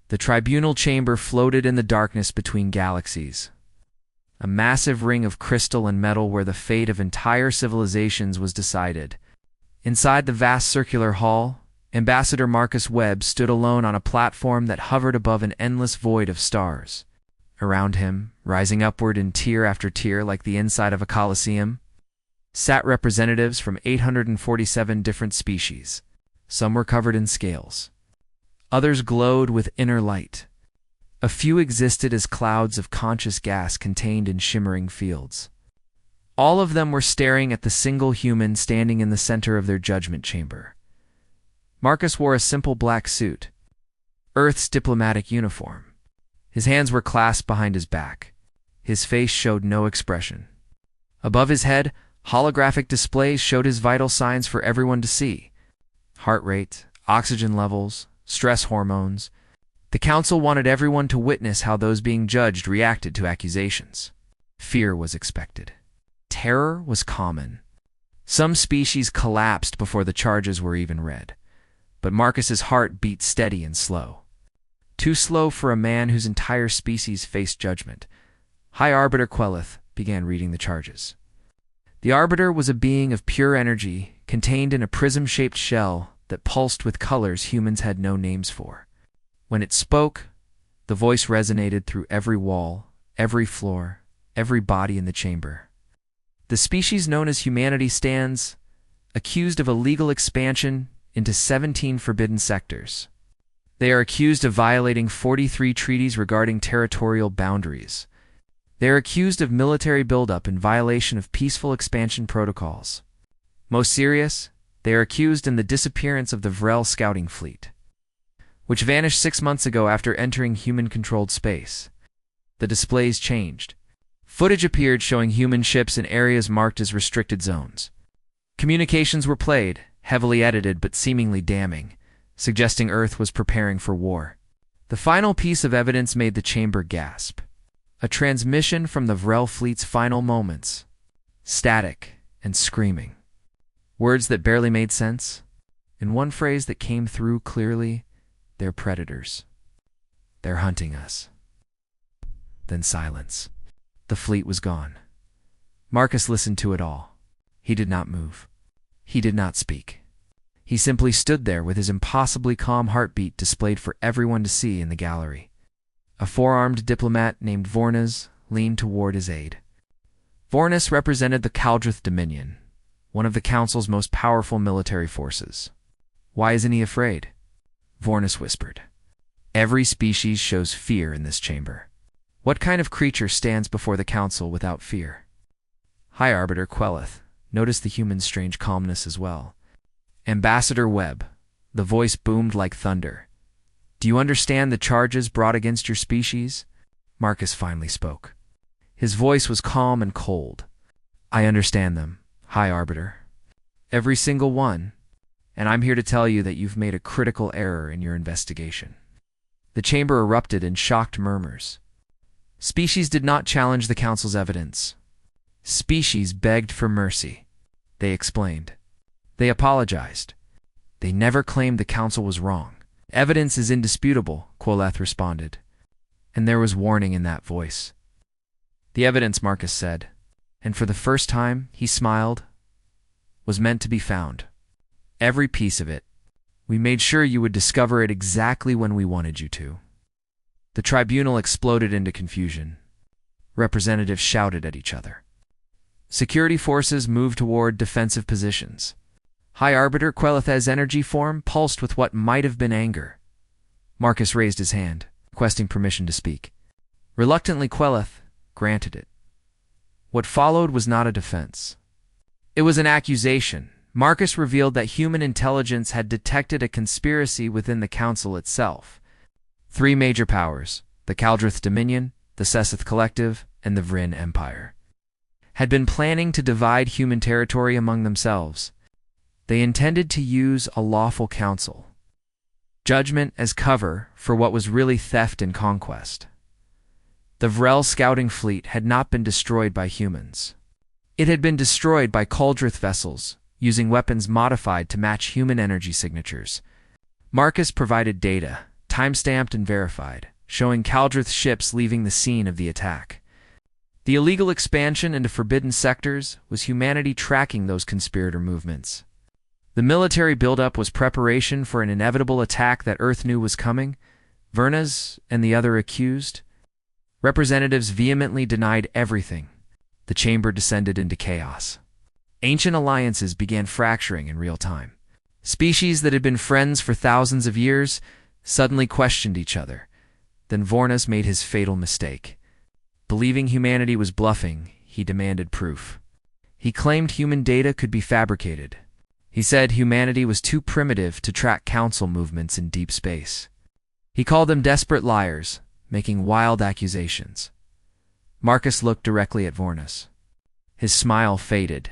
The tribunal chamber floated in the darkness between galaxies, a massive ring of crystal and metal where the fate of entire civilizations was decided. Inside the vast circular hall, Ambassador Marcus Webb stood alone on a platform that hovered above an endless void of stars. Around him, rising upward in tier after tier like the inside of a coliseum, sat representatives from 847 different species. Some were covered in scales. Others glowed with inner light. A few existed as clouds of conscious gas contained in shimmering fields. All of them were staring at the single human standing in the center of their judgment chamber. Marcus wore a simple black suit, Earth's diplomatic uniform. His hands were clasped behind his back. His face showed no expression. Above his head, holographic displays showed his vital signs for everyone to see: heart rate, oxygen levels, stress hormones. The council wanted everyone to witness how those being judged reacted to accusations. Fear was expected. Terror was common. Some species collapsed before the charges were even read, but Marcus's heart beat steady and slow. Too slow for a man whose entire species faced judgment. High Arbiter Quelith began reading the charges. The Arbiter was a being of pure energy, contained in a prism-shaped shell that pulsed with colors humans had no names for. When it spoke, the voice resonated through every wall, every floor, every body in the chamber. The species known as humanity stands accused of illegal expansion into 17 forbidden sectors. They are accused of violating 43 treaties regarding territorial boundaries. They are accused of military buildup in violation of peaceful expansion protocols. Most serious, they are accused in the disappearance of the Vrel scouting fleet, which vanished 6 months ago after entering human-controlled space. The displays changed. Footage appeared showing human ships in areas marked as restricted zones. Communications were played, heavily edited but seemingly damning, suggesting Earth was preparing for war. The final piece of evidence made the chamber gasp. A transmission from the Vrel fleet's final moments. Static and screaming. Words that barely made sense. In one phrase that came through clearly: they're predators. They're hunting us. Then silence. The fleet was gone. Marcus listened to it all. He did not move. He did not speak. He simply stood there with his impossibly calm heartbeat displayed for everyone to see in the gallery. A four-armed diplomat named Vornas leaned toward his aide. Vornas represented the Kaldrith Dominion, one of the Council's most powerful military forces. "Why isn't he afraid?" Vornas whispered. "Every species shows fear in this chamber. What kind of creature stands before the Council without fear?" High Arbiter Quelith noticed the human's strange calmness as well. "Ambassador Webb," the voice boomed like thunder. "Do you understand the charges brought against your species?" Marcus finally spoke. His voice was calm and cold. "I understand them, High Arbiter. Every single one. And I'm here to tell you that you've made a critical error in your investigation." The chamber erupted in shocked murmurs. Species did not challenge the Council's evidence. Species begged for mercy. They explained. They apologized. They never claimed the Council was wrong. "Evidence is indisputable," Quelith responded. And there was warning in that voice. "The evidence," Marcus said, and for the first time, he smiled, "was meant to be found. Every piece of it. We made sure you would discover it exactly when we wanted you to." The tribunal exploded into confusion. Representatives shouted at each other. Security forces moved toward defensive positions. High Arbiter Quelith's energy form pulsed with what might have been anger. Marcus raised his hand, requesting permission to speak. Reluctantly, Quelith granted it. What followed was not a defense. It was an accusation. Marcus revealed that human intelligence had detected a conspiracy within the Council itself. 3 major powers, the Kaldrith Dominion, the Sesseth Collective, and the Vryn Empire, had been planning to divide human territory among themselves. They intended to use a lawful council judgment as cover for what was really theft and conquest. The Vrel scouting fleet had not been destroyed by humans. It had been destroyed by Kaldrith vessels, using weapons modified to match human energy signatures. Marcus provided data, time-stamped and verified, showing Kaldrith's ships leaving the scene of the attack. The illegal expansion into forbidden sectors was humanity tracking those conspirator movements. The military buildup was preparation for an inevitable attack that Earth knew was coming. Vernas and the other accused representatives vehemently denied everything. The chamber descended into chaos. Ancient alliances began fracturing in real time. Species that had been friends for thousands of years suddenly questioned each other. Then Vornas made his fatal mistake. Believing humanity was bluffing, he demanded proof. He claimed human data could be fabricated. He said humanity was too primitive to track council movements in deep space. He called them desperate liars, making wild accusations. Marcus looked directly at Vornas. His smile faded.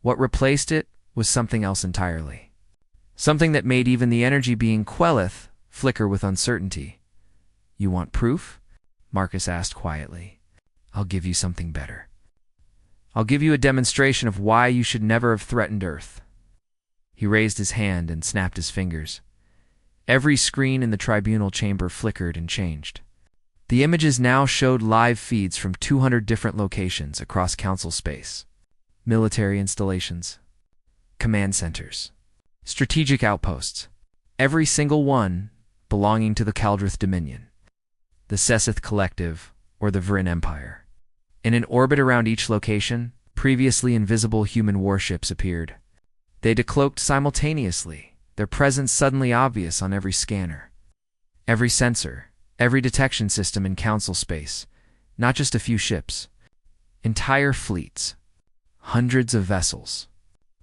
What replaced it was something else entirely. Something that made even the energy being Quelith flicker with uncertainty. "You want proof?" Marcus asked quietly. "I'll give you something better. I'll give you a demonstration of why you should never have threatened Earth." He raised his hand and snapped his fingers. Every screen in the tribunal chamber flickered and changed. The images now showed live feeds from 200 different locations across council space. Military installations, command centers, strategic outposts, every single one belonging to the Kaldrith Dominion, the Sessith Collective, or the Vryn Empire. In an orbit around each location, previously invisible human warships appeared. They decloaked simultaneously, their presence suddenly obvious on every scanner, every sensor, every detection system in council space, not just a few ships, entire fleets, hundreds of vessels.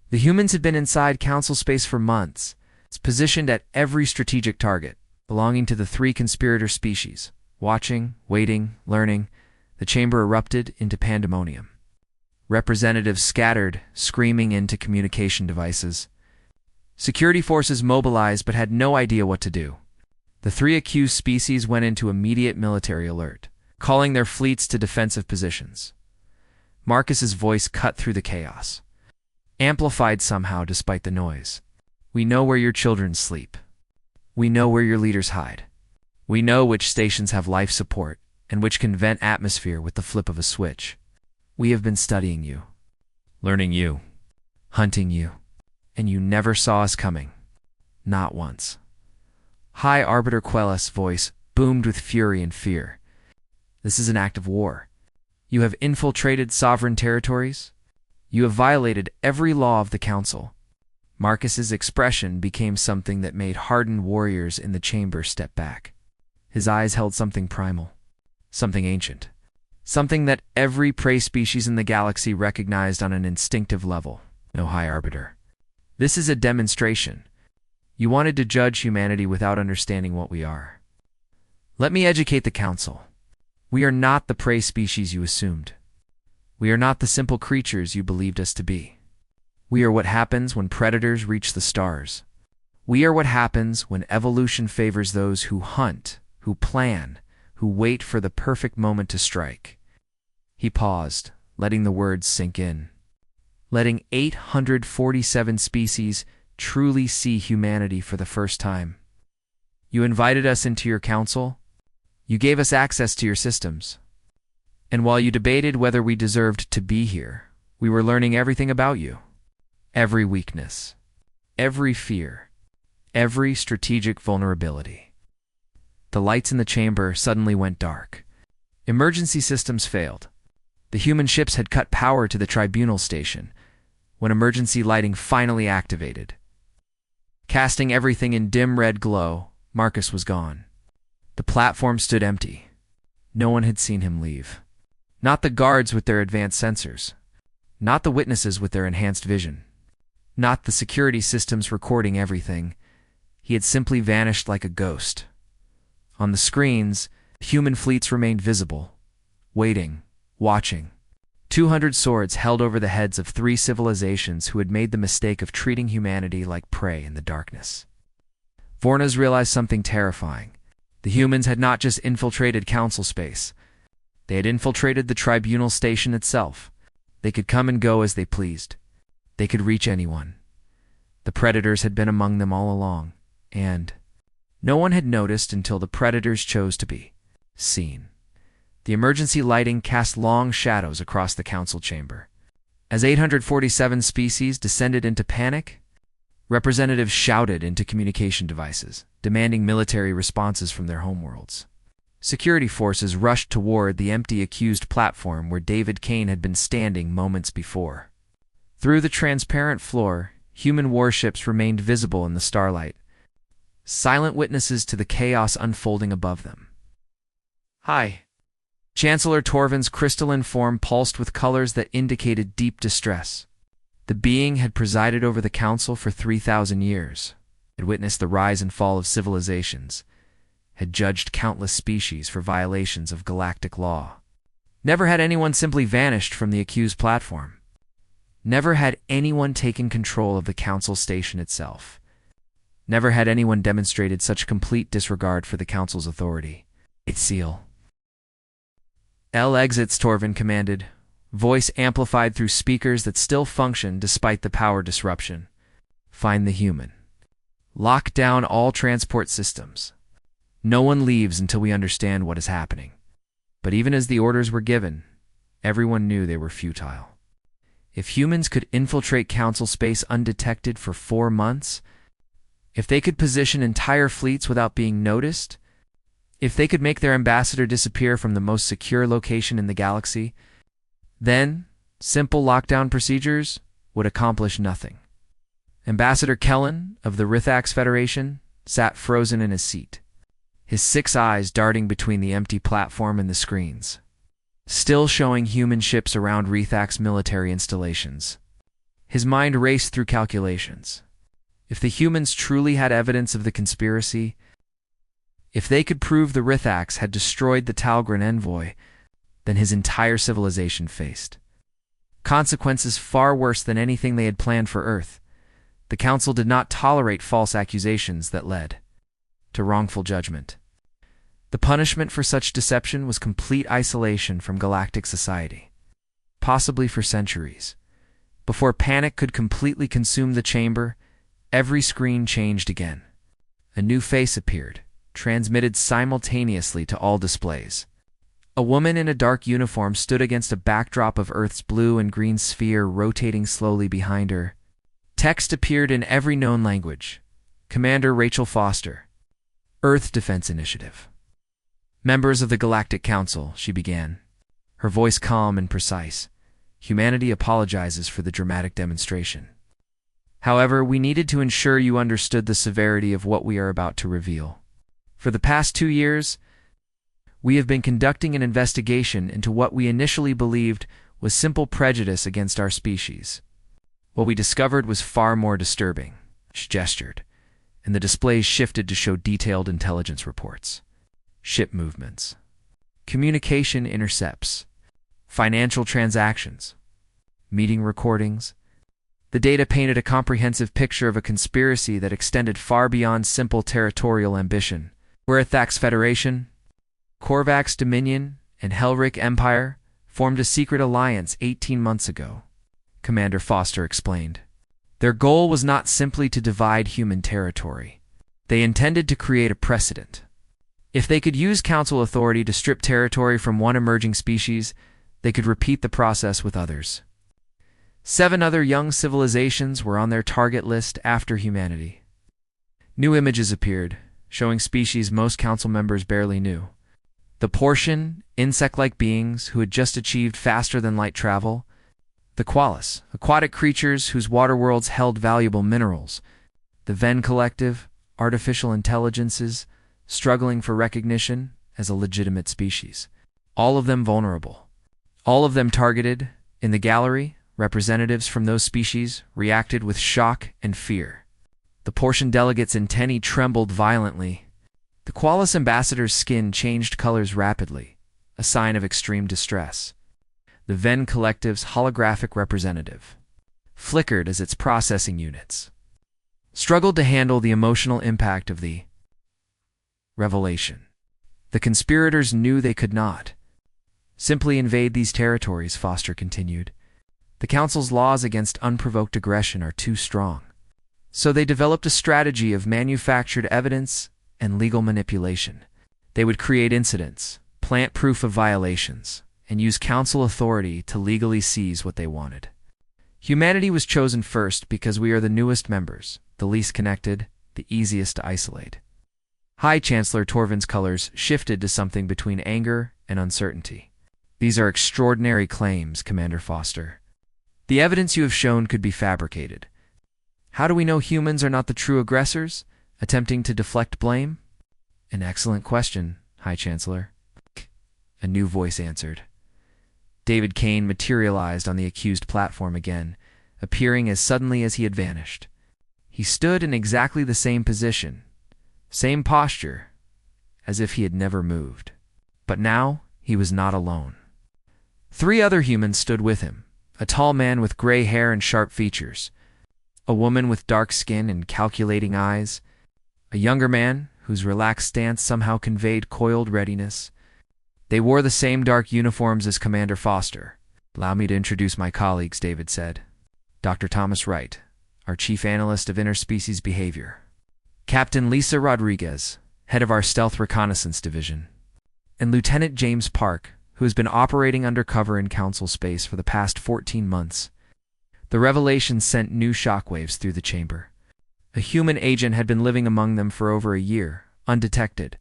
The humans had been inside council space for months, positioned at every strategic target, belonging to the three conspirator species. Watching, waiting, learning, the chamber erupted into pandemonium. Representatives scattered, screaming into communication devices. Security forces mobilized but had no idea what to do. The three accused species went into immediate military alert, calling their fleets to defensive positions. Marcus's voice cut through the chaos, amplified somehow despite the noise. "We know where your children sleep. We know where your leaders hide. We know which stations have life support and which can vent atmosphere with the flip of a switch. We have been studying you, learning you, hunting you, and you never saw us coming. Not once." High Arbiter Quelith's voice boomed with fury and fear. "This is an act of war. You have infiltrated sovereign territories. You have violated every law of the Council." Marcus's expression became something that made hardened warriors in the chamber step back. His eyes held something primal, something ancient, something that every prey species in the galaxy recognized on an instinctive level. "No, High Arbiter. This is a demonstration. You wanted to judge humanity without understanding what we are. Let me educate the Council. We are not the prey species you assumed. We are not the simple creatures you believed us to be. We are what happens when predators reach the stars. We are what happens when evolution favors those who hunt, who plan, who wait for the perfect moment to strike." He paused, letting the words sink in. Letting 847 species truly see humanity for the first time. You invited us into your council. You gave us access to your systems. And while you debated whether we deserved to be here, we were learning everything about you. Every weakness, every fear, every strategic vulnerability. The lights in the chamber suddenly went dark. Emergency systems failed. The human ships had cut power to the tribunal station when emergency lighting finally activated. Casting everything in dim red glow, Marcus was gone. The platform stood empty. No one had seen him leave. Not the guards with their advanced sensors. Not the witnesses with their enhanced vision. Not the security systems recording everything. He had simply vanished like a ghost. On the screens, human fleets remained visible, waiting, watching. 200 swords held over the heads of three civilizations who had made the mistake of treating humanity like prey in the darkness. Vornas realized something terrifying. The humans had not just infiltrated council space. They had infiltrated the tribunal station itself. They could come and go as they pleased. They could reach anyone. The predators had been among them all along, and No one had noticed until the predators chose to be seen. The emergency lighting cast long shadows across the council chamber. As 847 species descended into panic, representatives shouted into communication devices, demanding military responses from their homeworlds. Security forces rushed toward the empty accused platform where David Kane had been standing moments before. Through the transparent floor, human warships remained visible in the starlight, silent witnesses to the chaos unfolding above them. "Hi." Chancellor Torvin's crystalline form pulsed with colors that indicated deep distress. The being had presided over the council for 3,000 years, had witnessed the rise and fall of civilizations, had judged countless species for violations of galactic law. Never had anyone simply vanished from the accused platform. Never had anyone taken control of the council station itself. Never had anyone demonstrated such complete disregard for the council's authority. Its seal. "L exits," Torvin commanded, voice amplified through speakers that still functioned despite the power disruption. "Find the human. Lock down all transport systems. No one leaves until we understand what is happening." But even as the orders were given, everyone knew they were futile. If humans could infiltrate council space undetected for 4 months, if they could position entire fleets without being noticed, if they could make their ambassador disappear from the most secure location in the galaxy, then simple lockdown procedures would accomplish nothing. Ambassador Kellen of the Rithax Federation sat frozen in his seat, his 6 eyes darting between the empty platform and the screens, still showing human ships around Rithax military installations. His mind raced through calculations. If the humans truly had evidence of the conspiracy, if they could prove the Rithax had destroyed the Talgrin envoy, then his entire civilization faced consequences far worse than anything they had planned for Earth. The Council did not tolerate false accusations that led to wrongful judgment. The punishment for such deception was complete isolation from galactic society, possibly for centuries. Before panic could completely consume the chamber, every screen changed again. A new face appeared, transmitted simultaneously to all displays. A woman in a dark uniform stood against a backdrop of Earth's blue and green sphere rotating slowly behind her. Text appeared in every known language. Commander Rachel Foster, Earth Defense Initiative. "Members of the Galactic Council," she began, her voice calm and precise. "Humanity apologizes for the dramatic demonstration. However, we needed to ensure you understood the severity of what we are about to reveal. For the past 2 years, we have been conducting an investigation into what we initially believed was simple prejudice against our species. What we discovered was far more disturbing." She gestured, and the displays shifted to show detailed intelligence reports, ship movements, communication intercepts, financial transactions, meeting recordings. The data painted a comprehensive picture of a conspiracy that extended far beyond simple territorial ambition. Rithax Federation, Korvax Dominion, and Helric Empire formed a secret alliance 18 months ago, Commander Foster explained. Their goal was not simply to divide human territory. They intended to create a precedent. If they could use council authority to strip territory from one emerging species, they could repeat the process with others. 7 other young civilizations were on their target list after humanity. New images appeared, showing species most council members barely knew. The Portion, insect-like beings who had just achieved faster-than-light travel. The Qualis, aquatic creatures whose water worlds held valuable minerals. The Ven Collective, artificial intelligences, struggling for recognition as a legitimate species. All of them vulnerable. All of them targeted. In the gallery, representatives from those species reacted with shock and fear. The Portion delegates' antennae trembled violently. The Qualis ambassador's skin changed colors rapidly, a sign of extreme distress. The Ven Collective's holographic representative flickered as its processing units struggled to handle the emotional impact of the revelation. The conspirators knew they could not simply invade these territories, Foster continued. The Council's laws against unprovoked aggression are too strong. So they developed a strategy of manufactured evidence and legal manipulation. They would create incidents, plant proof of violations, and use council authority to legally seize what they wanted. Humanity was chosen first because we are the newest members, the least connected, the easiest to isolate. High Chancellor Torvin's colors shifted to something between anger and uncertainty. These are extraordinary claims, Commander Foster. The evidence you have shown could be fabricated. How do we know humans are not the true aggressors, attempting to deflect blame? An excellent question, High Chancellor. A new voice answered. David Kane materialized on the accused platform again, appearing as suddenly as he had vanished. He stood in exactly the same position, same posture, as if he had never moved. But now he was not alone. 3 other humans stood with him, a tall man with gray hair and sharp features, a woman with dark skin and calculating eyes, a younger man whose relaxed stance somehow conveyed coiled readiness. They wore the same dark uniforms as Commander Foster. "Allow me to introduce my colleagues," David said. Dr. Thomas Wright, our Chief Analyst of Interspecies Behavior. Captain Lisa Rodriguez, head of our Stealth Reconnaissance Division. And Lieutenant James Park, who has been operating undercover in Council space for the past 14 months. The revelation sent new shockwaves through the chamber. A human agent had been living among them for over a year, undetected.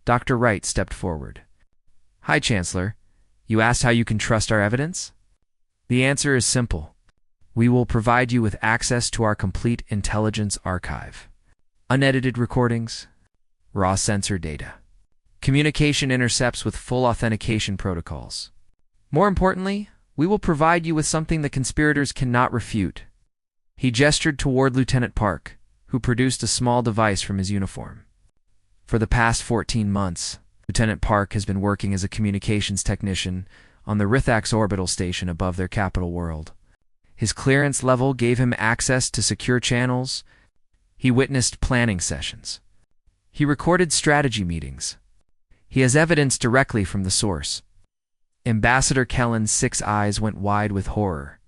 Dr. Wright stepped forward. "Hi, Chancellor. You asked how you can trust our evidence? The answer is simple. We will provide you with access to our complete intelligence archive. Unedited recordings, raw sensor data, communication intercepts with full authentication protocols. More importantly, we will provide you with something the conspirators cannot refute." He gestured toward Lieutenant Park, who produced a small device from his uniform. For the past 14 months, Lieutenant Park has been working as a communications technician on the Rithax orbital station above their capital world. His clearance level gave him access to secure channels. He witnessed planning sessions. He recorded strategy meetings. He has evidence directly from the source. Ambassador Kellen's 6 eyes went wide with horror.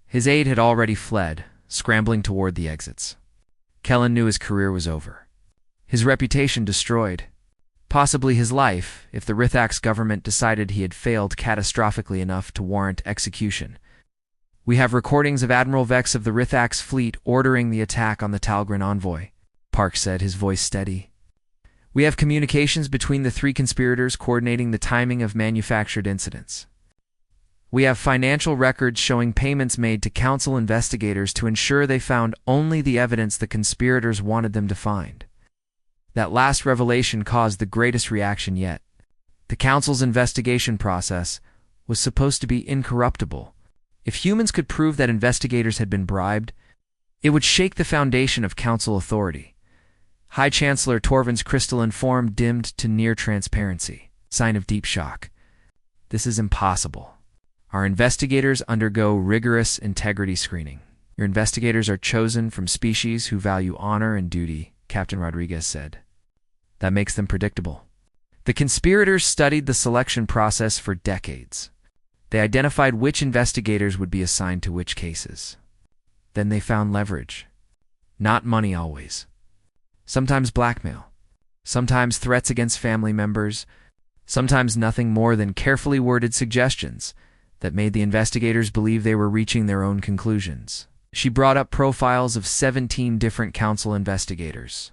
His aide had already fled, scrambling toward the exits. Kellen knew his career was over. His reputation destroyed. Possibly his life, if the Rithax government decided he had failed catastrophically enough to warrant execution. "We have recordings of Admiral Vex of the Rithax fleet ordering the attack on the Talgrin envoy," Park said, his voice steady. "We have communications between the 3 conspirators coordinating the timing of manufactured incidents. We have financial records showing payments made to council investigators to ensure they found only the evidence the conspirators wanted them to find. That last revelation caused the greatest reaction yet. The council's investigation process was supposed to be incorruptible. If humans could prove that investigators had been bribed, it would shake the foundation of council authority. High Chancellor Torvin's crystalline form dimmed to near transparency, sign of deep shock. "This is impossible. Our investigators undergo rigorous integrity screening. Your investigators are chosen from species who value honor and duty," Captain Rodriguez said. "That makes them predictable." The conspirators studied the selection process for decades. They identified which investigators would be assigned to which cases. Then they found leverage. Not money always. Sometimes blackmail. Sometimes threats against family members. Sometimes nothing more than carefully worded suggestions that made the investigators believe they were reaching their own conclusions. She brought up profiles of 17 different council investigators.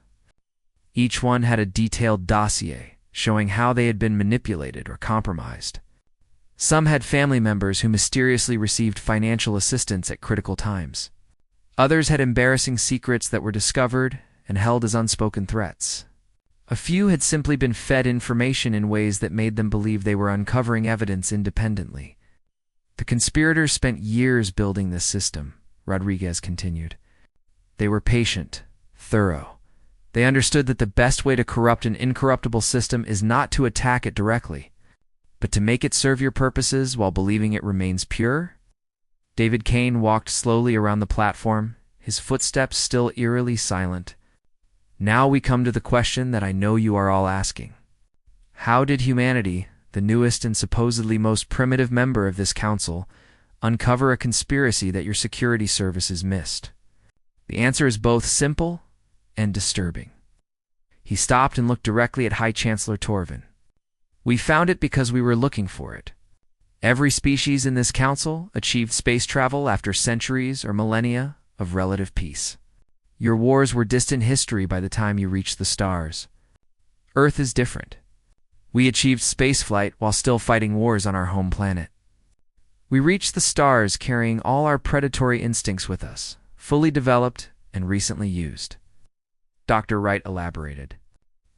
Each one had a detailed dossier showing how they had been manipulated or compromised. Some had family members who mysteriously received financial assistance at critical times. Others had embarrassing secrets that were discovered and held as unspoken threats. A few had simply been fed information in ways that made them believe they were uncovering evidence independently. The conspirators spent years building this system, Rodriguez continued. They were patient, thorough. They understood that the best way to corrupt an incorruptible system is not to attack it directly, but to make it serve your purposes while believing it remains pure. David Kane walked slowly around the platform, his footsteps still eerily silent. "Now we come to the question that I know you are all asking. How did humanity, the newest and supposedly most primitive member of this council, uncover a conspiracy that your security services missed?" The answer is both simple and disturbing. He stopped and looked directly at High Chancellor Torvin. "We found it because we were looking for it. Every species in this council achieved space travel after centuries or millennia of relative peace. Your wars were distant history by the time you reached the stars. Earth is different. We achieved spaceflight while still fighting wars on our home planet. We reached the stars carrying all our predatory instincts with us, fully developed and recently used." Dr. Wright elaborated.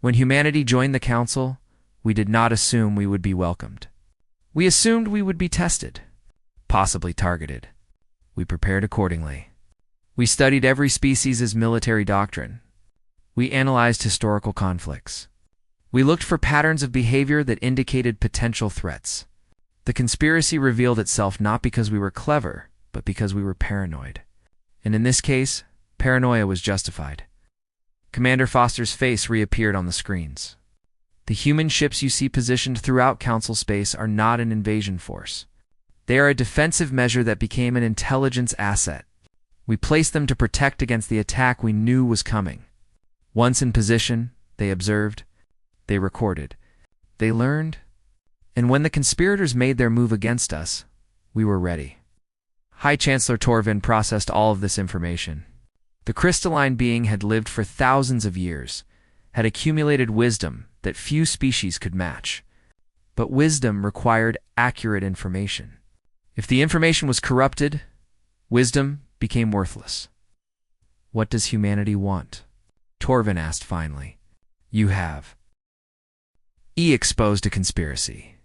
"When humanity joined the council, we did not assume we would be welcomed. We assumed we would be tested, possibly targeted. We prepared accordingly. We studied every species' military doctrine. We analyzed historical conflicts. We looked for patterns of behavior that indicated potential threats. The conspiracy revealed itself not because we were clever, but because we were paranoid. And in this case, paranoia was justified." Commander Foster's face reappeared on the screens. "The human ships you see positioned throughout Council space are not an invasion force. They are a defensive measure that became an intelligence asset. We placed them to protect against the attack we knew was coming. Once in position, they observed, they recorded, they learned, and when the conspirators made their move against us, we were ready." High Chancellor Torvin processed all of this information. The crystalline being had lived for thousands of years, had accumulated wisdom that few species could match. But wisdom required accurate information. If the information was corrupted, wisdom became worthless. "What does humanity want?" Torvin asked finally. "You have exposed a conspiracy.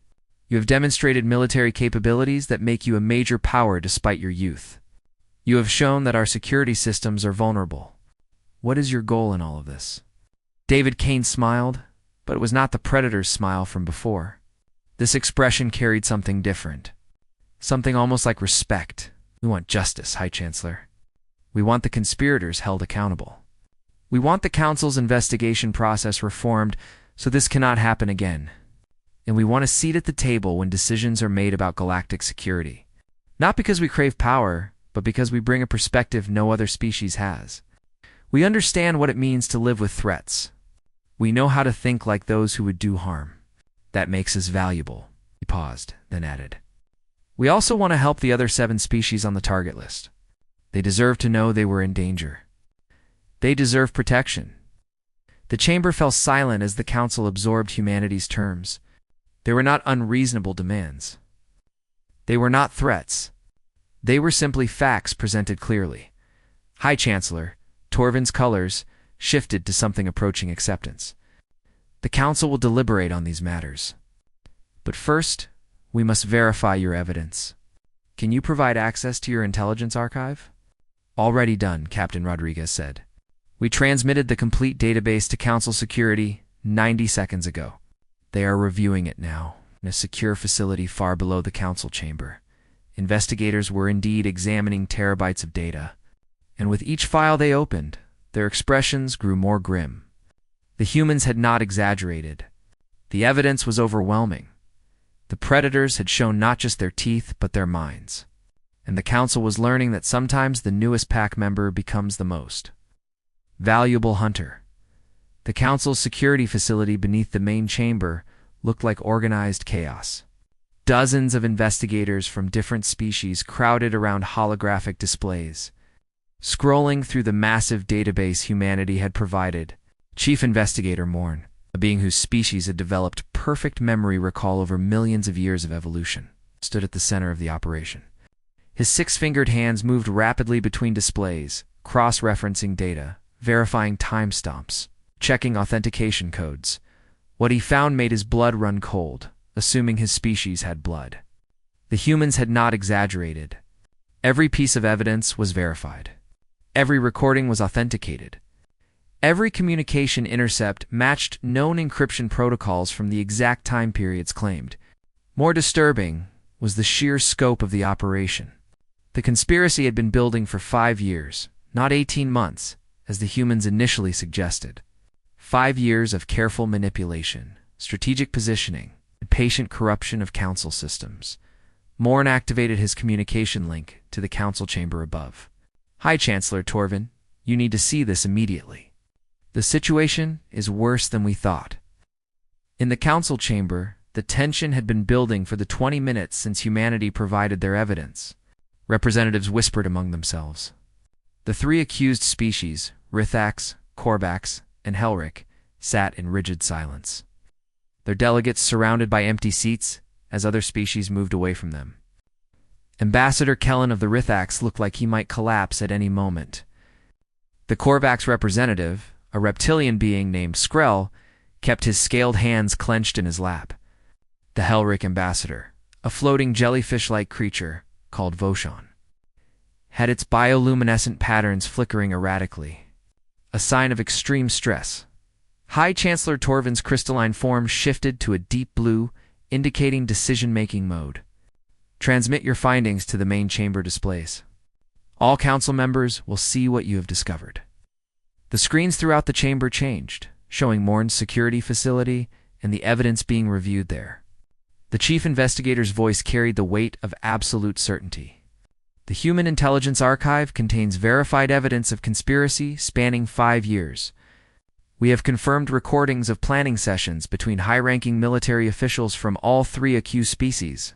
You have demonstrated military capabilities that make you a major power despite your youth. You have shown that our security systems are vulnerable. What is your goal in all of this?" David Kane smiled, but it was not the Predator's smile from before. This expression carried something different. Something almost like respect. "We want justice, High Chancellor. We want the conspirators held accountable. We want the Council's investigation process reformed so this cannot happen again. And we want a seat at the table when decisions are made about galactic security. Not because we crave power, but because we bring a perspective no other species has. We understand what it means to live with threats. We know how to think like those who would do harm. That makes us valuable." He paused, then added, "We also want to help the other 7 species on the target list. They deserve to know they were in danger. They deserve protection." The chamber fell silent as the Council absorbed humanity's terms. They were not unreasonable demands. They were not threats. They were simply facts presented clearly. High Chancellor, Torvin's colors shifted to something approaching acceptance. "The Council will deliberate on these matters. But first, we must verify your evidence. Can you provide access to your intelligence archive?" "Already done," Captain Rodriguez said. "We transmitted the complete database to Council security 90 seconds ago. They are reviewing it now, in a secure facility far below the Council chamber. Investigators were indeed examining terabytes of data, and with each file they opened, their expressions grew more grim. The humans had not exaggerated. The evidence was overwhelming. The Predators had shown not just their teeth, but their minds. And the Council was learning that sometimes the newest pack member becomes the most valuable hunter. The Council's security facility beneath the main chamber looked like organized chaos. Dozens of investigators from different species crowded around holographic displays. Scrolling through the massive database humanity had provided, Chief Investigator Morn, a being whose species had developed perfect memory recall over millions of years of evolution, stood at the center of the operation. His 6-fingered hands moved rapidly between displays, cross-referencing data, verifying timestamps, checking authentication codes. What he found made his blood run cold, assuming his species had blood. The humans had not exaggerated. Every piece of evidence was verified. Every recording was authenticated. Every communication intercept matched known encryption protocols from the exact time periods claimed. More disturbing was the sheer scope of the operation. The conspiracy had been building for 5 years, not 18 months, as the humans initially suggested. 5 years of careful manipulation, strategic positioning, and patient corruption of Council systems. Morn activated his communication link to the Council chamber above. "High Chancellor Torvin, you need to see this immediately." The situation is worse than we thought. In the council chamber, the tension had been building for the 20 minutes since humanity provided their evidence. Representatives whispered among themselves. The three accused species, Rithax, Korvax, and Helric, sat in rigid silence. Their delegates surrounded by empty seats as other species moved away from them. Ambassador Kellen of the Rithax looked like he might collapse at any moment. The Korvax representative, a reptilian being named Skrell, kept his scaled hands clenched in his lap. The Helric ambassador, a floating jellyfish-like creature called Voshan, had its bioluminescent patterns flickering erratically, a sign of extreme stress. High Chancellor Torvin's crystalline form shifted to a deep blue, indicating decision-making mode. Transmit your findings to the main chamber displays. All council members will see what you have discovered. The screens throughout the chamber changed, showing Morn's security facility and the evidence being reviewed there. The chief investigator's voice carried the weight of absolute certainty. The Human Intelligence Archive contains verified evidence of conspiracy spanning 5 years. We have confirmed recordings of planning sessions between high-ranking military officials from all 3 accused species.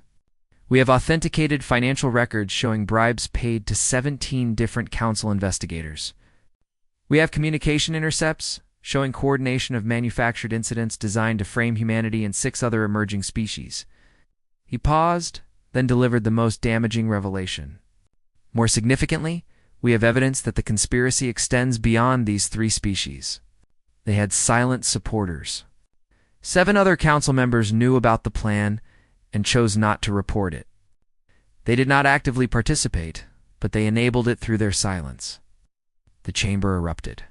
We have authenticated financial records showing bribes paid to 17 different council investigators. We have communication intercepts showing coordination of manufactured incidents designed to frame humanity and 6 other emerging species. He paused, then delivered the most damaging revelation. More significantly, we have evidence that the conspiracy extends beyond these 3 species. They had silent supporters. 7 other council members knew about the plan and chose not to report it. They did not actively participate, but they enabled it through their silence. The chamber erupted.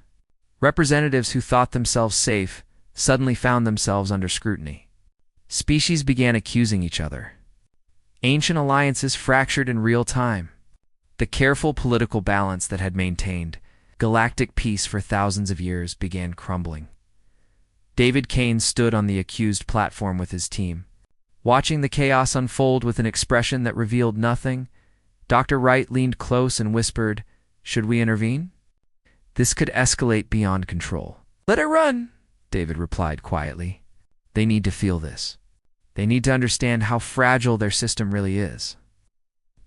Representatives who thought themselves safe suddenly found themselves under scrutiny. Species began accusing each other. Ancient alliances fractured in real time. The careful political balance that had maintained galactic peace for thousands of years began crumbling. David Kane stood on the accused platform with his team. Watching the chaos unfold with an expression that revealed nothing, Dr. Wright leaned close and whispered, "Should we intervene? This could escalate beyond control." "Let it run," David replied quietly. "They need to feel this. They need to understand how fragile their system really is."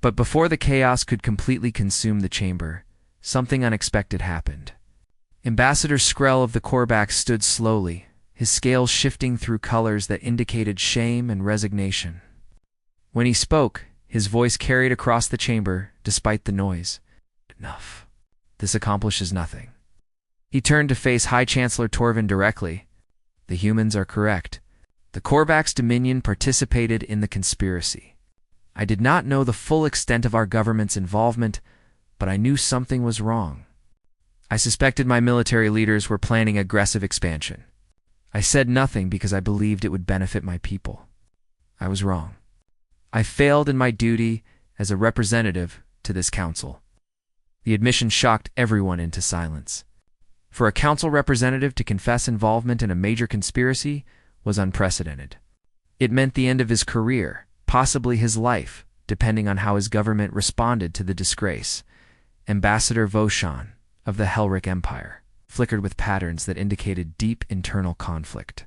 But before the chaos could completely consume the chamber, something unexpected happened. Ambassador Skrell of the Korvax stood slowly, his scales shifting through colors that indicated shame and resignation. When he spoke, his voice carried across the chamber, despite the noise. "Enough. This accomplishes nothing." He turned to face High Chancellor Torvin directly. "The humans are correct. The Korvax Dominion participated in the conspiracy. I did not know the full extent of our government's involvement, but I knew something was wrong. I suspected my military leaders were planning aggressive expansion. I said nothing because I believed it would benefit my people. I was wrong. I failed in my duty as a representative to this council." The admission shocked everyone into silence. For a council representative to confess involvement in a major conspiracy was unprecedented. It meant the end of his career, possibly his life, depending on how his government responded to the disgrace. Ambassador Voshan of the Helric Empire flickered with patterns that indicated deep internal conflict.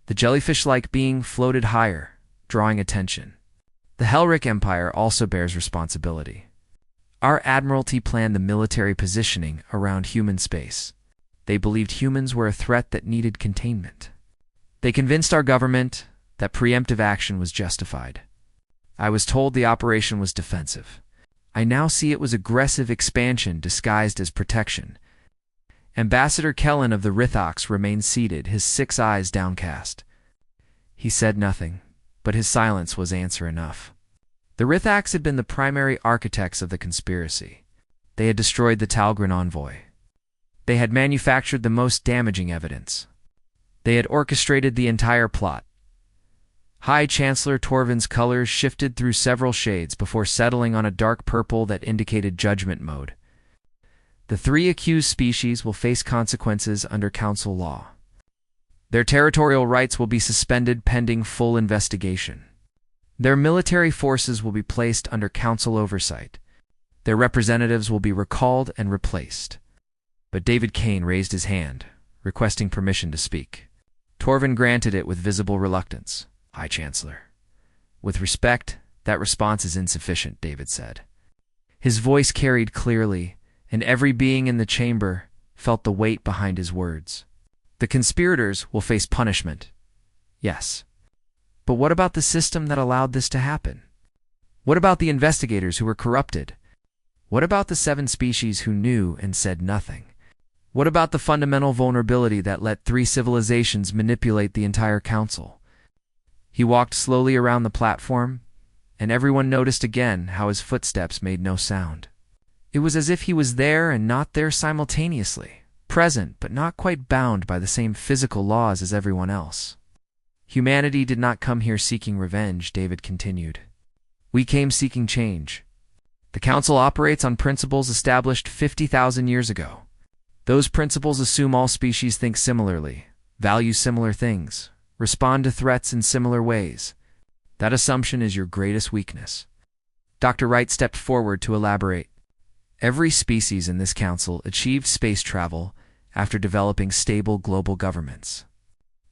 The jellyfish-like being floated higher, drawing attention. The Helric Empire also bears responsibility. Our Admiralty planned the military positioning around human space. They believed humans were a threat that needed containment. They convinced our government that preemptive action was justified. I was told the operation was defensive. I now see it was aggressive expansion disguised as protection. Ambassador Kellen of the Rithax remained seated, his 6 eyes downcast. He said nothing, but his silence was answer enough. The Rithax had been the primary architects of the conspiracy. They had destroyed the Talgrin envoy. They had manufactured the most damaging evidence. They had orchestrated the entire plot. High Chancellor Torvin's colors shifted through several shades before settling on a dark purple that indicated judgment mode. The 3 accused species will face consequences under council law. Their territorial rights will be suspended pending full investigation. Their military forces will be placed under council oversight. Their representatives will be recalled and replaced. But David Kane raised his hand, requesting permission to speak. Torvin granted it with visible reluctance. High Chancellor. With respect, that response is insufficient, David said. His voice carried clearly, and every being in the chamber felt the weight behind his words. The conspirators will face punishment. Yes. But what about the system that allowed this to happen? What about the investigators who were corrupted? What about the 7 species who knew and said nothing? What about the fundamental vulnerability that let 3 civilizations manipulate the entire council? He walked slowly around the platform, and everyone noticed again how his footsteps made no sound. It was as if he was there and not there simultaneously, present but not quite bound by the same physical laws as everyone else. Humanity did not come here seeking revenge, David continued. We came seeking change. The Council operates on principles established 50,000 years ago. Those principles assume all species think similarly, value similar things, respond to threats in similar ways. That assumption is your greatest weakness. Dr. Wright stepped forward to elaborate. Every species in this council achieved space travel after developing stable global governments.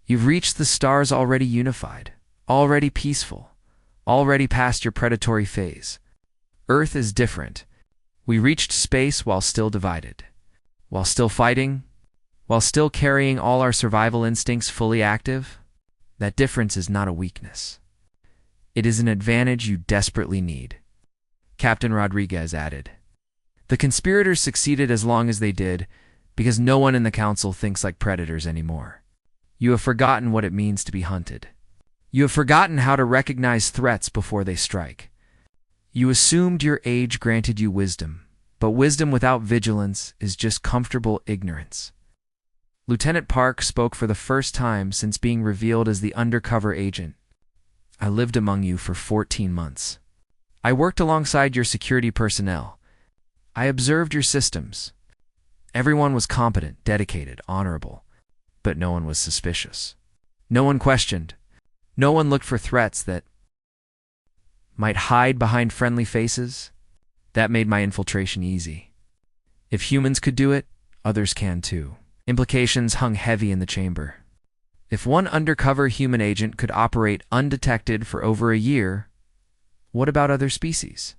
You've reached the stars already unified, already peaceful, already past your predatory phase. Earth is different. We reached space while still divided, while still fighting, while still carrying all our survival instincts fully active. That difference is not a weakness. It is an advantage you desperately need. Captain Rodriguez added. The conspirators succeeded as long as they did, because no one in the council thinks like predators anymore. You have forgotten what it means to be hunted. You have forgotten how to recognize threats before they strike. You assumed your age granted you wisdom, but wisdom without vigilance is just comfortable ignorance. Lieutenant Park spoke for the first time since being revealed as the undercover agent. I lived among you for 14 months. I worked alongside your security personnel. I observed your systems. Everyone was competent, dedicated, honorable, but no one was suspicious. No one questioned. No one looked for threats that might hide behind friendly faces. That made my infiltration easy. If humans could do it, others can too. Implications hung heavy in the chamber. If one undercover human agent could operate undetected for over a year, what about other species?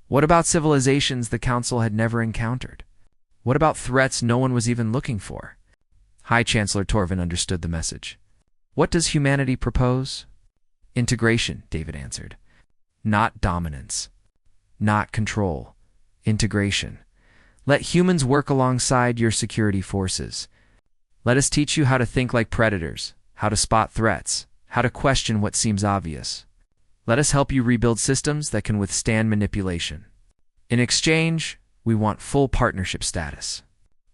What about civilizations the Council had never encountered? What about threats no one was even looking for? High Chancellor Torvin understood the message. What does humanity propose? Integration, David answered. Not dominance. Not control. Integration. Let humans work alongside your security forces. Let us teach you how to think like predators, how to spot threats, how to question what seems obvious. Let us help you rebuild systems that can withstand manipulation. In exchange, we want full partnership status.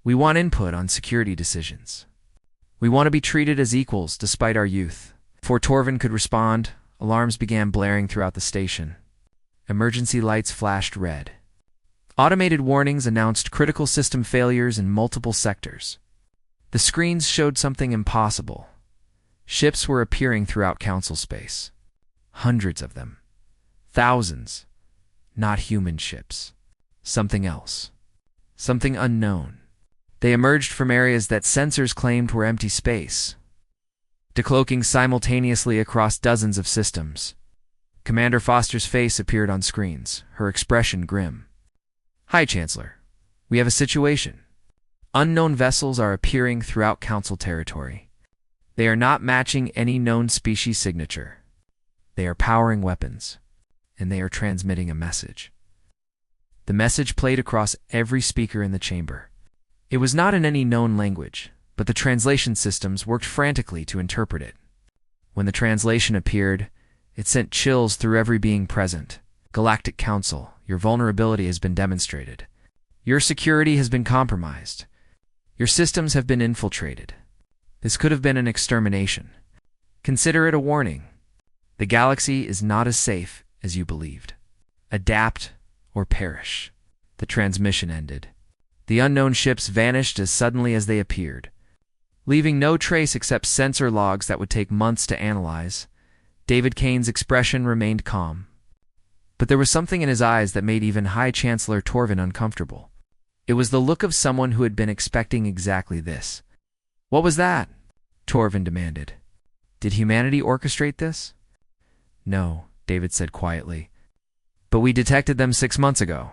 We want input on security decisions. We want to be treated as equals despite our youth. Before Torvin could respond, alarms began blaring throughout the station. Emergency lights flashed red. Automated warnings announced critical system failures in multiple sectors. The screens showed something impossible. Ships were appearing throughout Council space. Hundreds of them. Thousands. Not human ships. Something else. Something unknown. They emerged from areas that sensors claimed were empty space, decloaking simultaneously across dozens of systems. Commander Foster's face appeared on screens, her expression grim. High Chancellor, we have a situation. Unknown vessels are appearing throughout Council territory. They are not matching any known species signature. They are powering weapons, and they are transmitting a message. The message played across every speaker in the chamber. It was not in any known language, but the translation systems worked frantically to interpret it. When the translation appeared, it sent chills through every being present. Galactic Council, your vulnerability has been demonstrated. Your security has been compromised. Your systems have been infiltrated. This could have been an extermination. Consider it a warning. The galaxy is not as safe as you believed. Adapt or perish. The transmission ended. The unknown ships vanished as suddenly as they appeared. Leaving no trace except sensor logs that would take months to analyze, David Kane's expression remained calm. But there was something in his eyes that made even High Chancellor Torvin uncomfortable. It was the look of someone who had been expecting exactly this. What was that? Torvin demanded. Did humanity orchestrate this? No, David said quietly. But we detected them 6 months ago.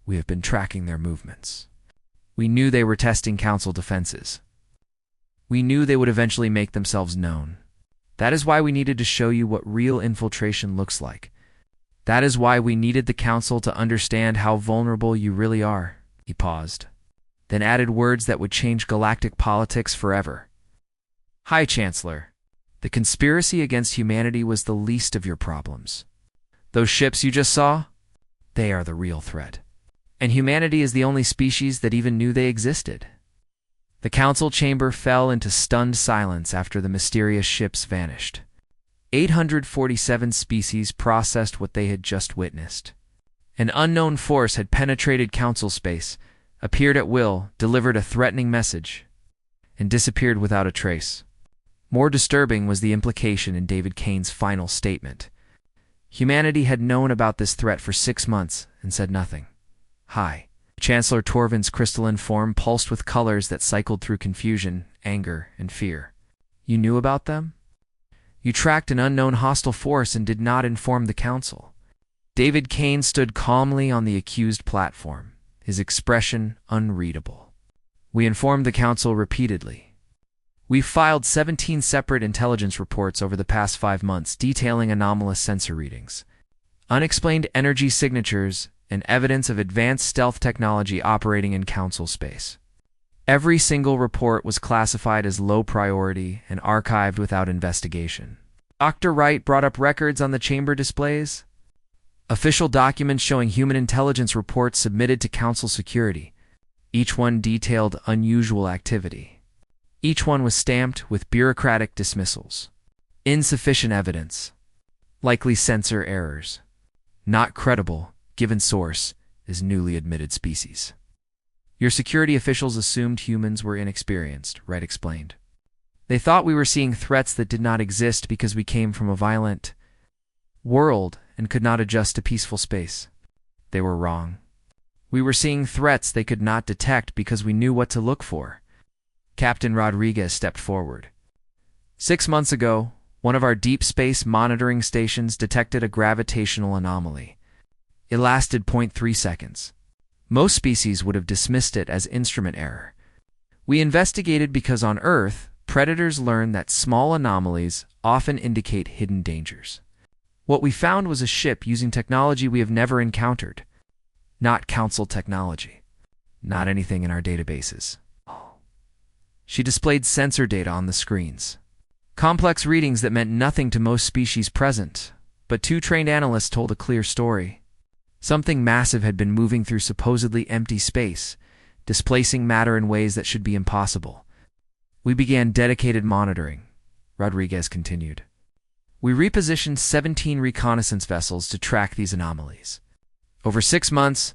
We have been tracking their movements. We knew they were testing Council defenses. We knew they would eventually make themselves known. That is why we needed to show you what real infiltration looks like. That is why we needed the Council to understand how vulnerable you really are. He paused, then added words that would change galactic politics forever. High Chancellor, the conspiracy against humanity was the least of your problems. Those ships you just saw? They are the real threat. And humanity is the only species that even knew they existed. The council chamber fell into stunned silence after the mysterious ships vanished. 847 species processed what they had just witnessed. An unknown force had penetrated council space, appeared at will, delivered a threatening message, and disappeared without a trace. More disturbing was the implication in David Kane's final statement. Humanity had known about this threat for 6 months and said nothing. High. Chancellor Torvin's crystalline form pulsed with colors that cycled through confusion, anger, and fear. You knew about them? You tracked an unknown hostile force and did not inform the council. David Kane stood calmly on the accused platform, his expression unreadable. We informed the council repeatedly. We filed 17 separate intelligence reports over the past 5 months detailing anomalous sensor readings, unexplained energy signatures, and evidence of advanced stealth technology operating in council space. Every single report was classified as low priority and archived without investigation. Dr. Wright brought up records on the chamber displays. Official documents showing human intelligence reports submitted to council security. Each one detailed unusual activity. Each one was stamped with bureaucratic dismissals. Insufficient evidence. Likely sensor errors. Not credible, given source is newly admitted species. Your security officials assumed humans were inexperienced, Wright explained. They thought we were seeing threats that did not exist because we came from a violent world and could not adjust to peaceful space. They were wrong. We were seeing threats they could not detect because we knew what to look for. Captain Rodriguez stepped forward. 6 months ago, one of our deep space monitoring stations detected a gravitational anomaly. It lasted 0.3 seconds. Most species would have dismissed it as instrument error. We investigated because on Earth, predators learn that small anomalies often indicate hidden dangers. What we found was a ship using technology we have never encountered. Not council technology. Not anything in our databases. She displayed sensor data on the screens. Complex readings that meant nothing to most species present, but 2 trained analysts told a clear story. Something massive had been moving through supposedly empty space, displacing matter in ways that should be impossible. We began dedicated monitoring, Rodriguez continued. We repositioned 17 reconnaissance vessels to track these anomalies. Over 6 months,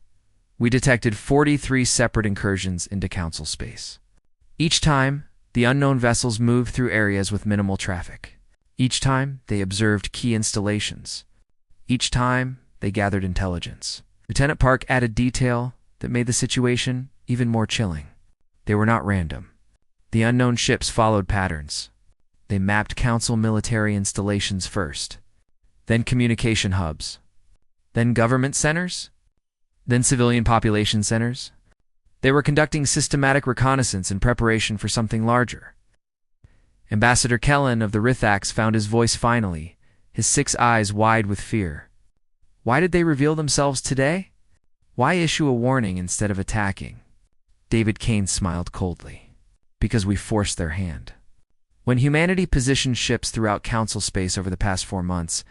we detected 43 separate incursions into council space. Each time, the unknown vessels moved through areas with minimal traffic. Each time, they observed key installations. Each time, they gathered intelligence. Lieutenant Park added detail that made the situation even more chilling. They were not random. The unknown ships followed patterns. They mapped council military installations first, then communication hubs, then government centers, then civilian population centers. They were conducting systematic reconnaissance in preparation for something larger. Ambassador Kellen of the Rithax found his voice finally, his 6 eyes wide with fear. Why did they reveal themselves today? Why issue a warning instead of attacking? David Kane smiled coldly. Because we forced their hand. When humanity positioned ships throughout council space over the past 4 months,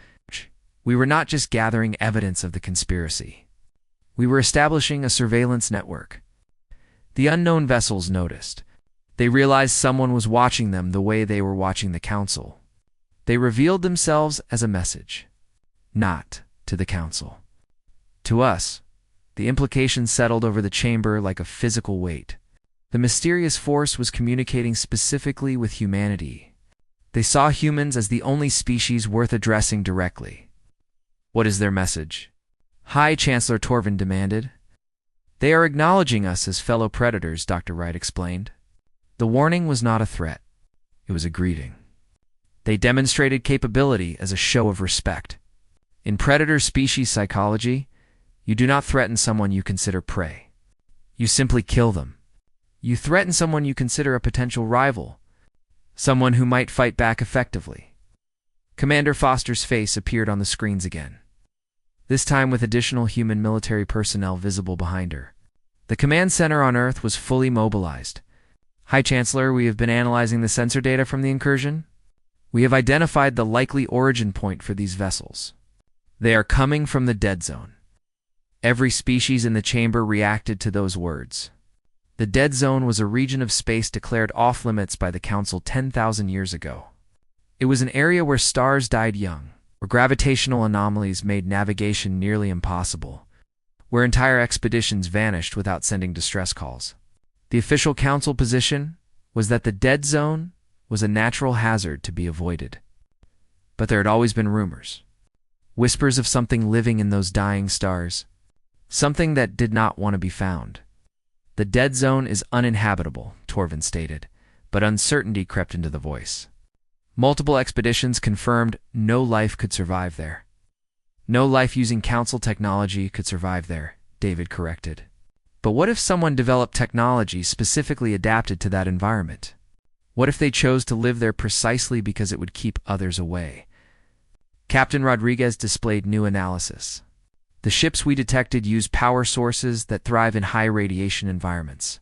we were not just gathering evidence of the conspiracy. We were establishing a surveillance network. The unknown vessels noticed. They realized someone was watching them the way they were watching the council. They revealed themselves as a message. Not to the council. To us, the implications settled over the chamber like a physical weight. The mysterious force was communicating specifically with humanity. They saw humans as the only species worth addressing directly. What is their message? High Chancellor Torvin demanded. They are acknowledging us as fellow predators, Dr. Wright explained. The warning was not a threat. It was a greeting. They demonstrated capability as a show of respect. In predator species psychology, you do not threaten someone you consider prey. You simply kill them. You threaten someone you consider a potential rival, someone who might fight back effectively. Commander Foster's face appeared on the screens again, this time with additional human military personnel visible behind her. The command center on Earth was fully mobilized. High Chancellor, we have been analyzing the sensor data from the incursion. We have identified the likely origin point for these vessels. They are coming from the dead zone. Every species in the chamber reacted to those words. The dead zone was a region of space declared off-limits by the Council 10,000 years ago. It was an area where stars died young, where gravitational anomalies made navigation nearly impossible, where entire expeditions vanished without sending distress calls. The official Council position was that the dead zone was a natural hazard to be avoided. But there had always been rumors. Whispers of something living in those dying stars. Something that did not want to be found. The dead zone is uninhabitable, Torvin stated, but uncertainty crept into the voice. Multiple expeditions confirmed no life could survive there. No life using Council technology could survive there, David corrected. But what if someone developed technology specifically adapted to that environment? What if they chose to live there precisely because it would keep others away? Captain Rodriguez displayed new analysis. The ships we detected use power sources that thrive in high radiation environments.